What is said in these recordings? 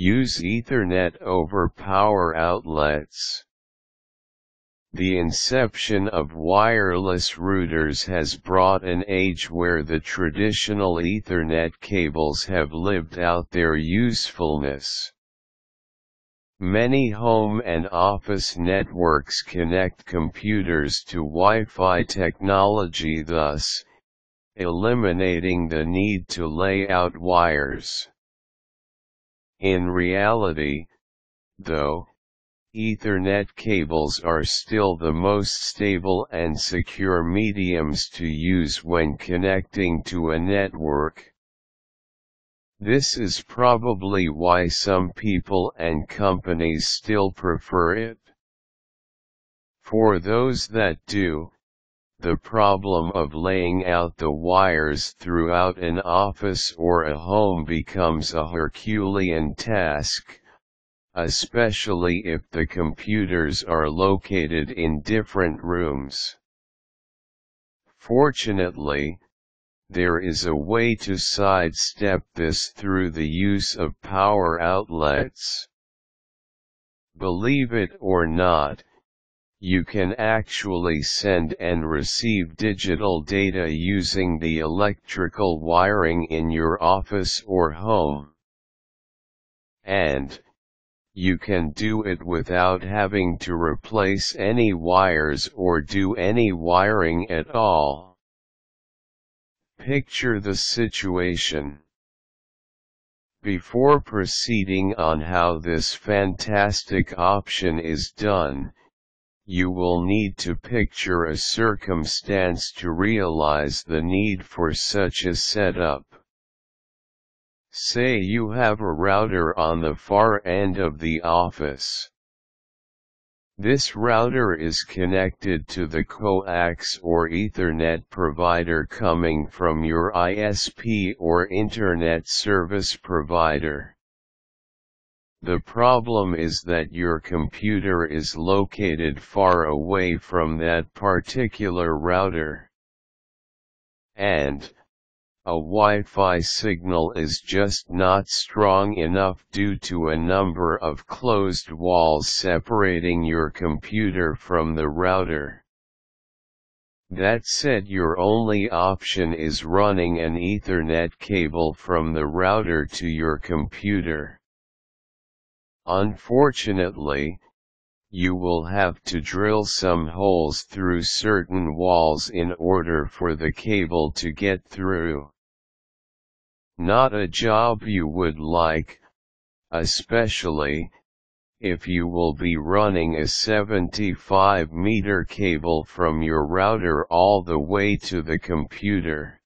Use Ethernet over power outlets. The inception of wireless routers has brought an age where the traditional Ethernet cables have lived out their usefulness. Many home and office networks connect computers to Wi-Fi technology, thus eliminating the need to lay out wires. In reality, though, Ethernet cables are still the most stable and secure mediums to use when connecting to a network. This is probably why some people and companies still prefer it. For those that do, the problem of laying out the wires throughout an office or a home becomes a Herculean task, especially if the computers are located in different rooms. Fortunately, there is a way to sidestep this through the use of power outlets. Believe it or not, you can actually send and receive digital data using the electrical wiring in your office or home. And you can do it without having to replace any wires or do any wiring at all. Picture the situation. Before proceeding on how this fantastic option is done, you will need to picture a circumstance to realize the need for such a setup. Say you have a router on the far end of the office. This router is connected to the coax or Ethernet provider coming from your ISP or Internet Service Provider. The problem is that your computer is located far away from that particular router. And a Wi-Fi signal is just not strong enough due to a number of closed walls separating your computer from the router. That said, your only option is running an Ethernet cable from the router to your computer. Unfortunately, you will have to drill some holes through certain walls in order for the cable to get through. Not a job you would like, especially if you will be running a 75-meter cable from your router all the way to the computer.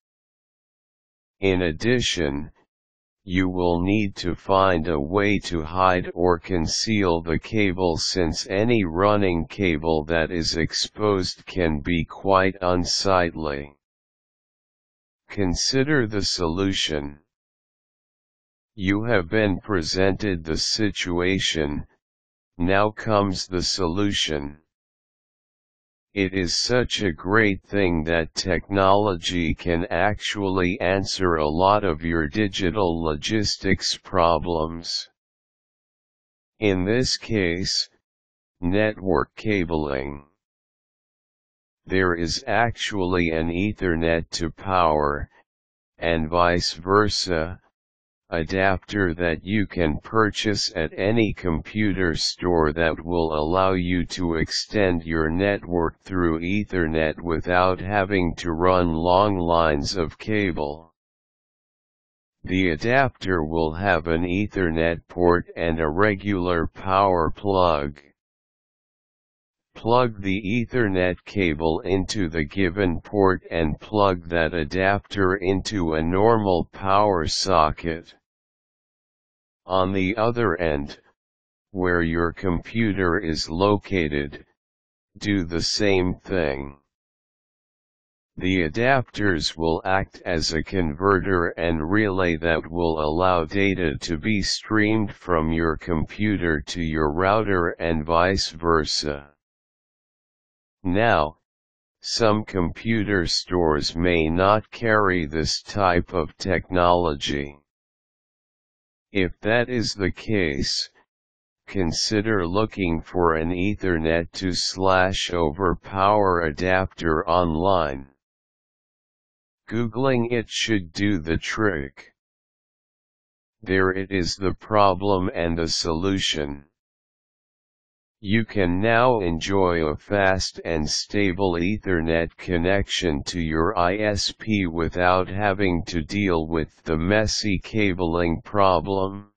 In addition, you will need to find a way to hide or conceal the cable, since any running cable that is exposed can be quite unsightly. Consider the solution. You have been presented the situation, now comes the solution. It is such a great thing that technology can actually answer a lot of your digital logistics problems. In this case, network cabling. There is actually an Ethernet to power, and vice versa, adapter that you can purchase at any computer store that will allow you to extend your network through Ethernet without having to run long lines of cable. The adapter will have an Ethernet port and a regular power plug. Plug the Ethernet cable into the given port and plug that adapter into a normal power socket. On the other end, where your computer is located, do the same thing. The adapters will act as a converter and relay that will allow data to be streamed from your computer to your router and vice versa. Now, some computer stores may not carry this type of technology. If that is the case, consider looking for an Ethernet to over power adapter online. Googling it should do the trick. There it is, the problem and the solution. You can now enjoy a fast and stable Ethernet connection to your ISP without having to deal with the messy cabling problem.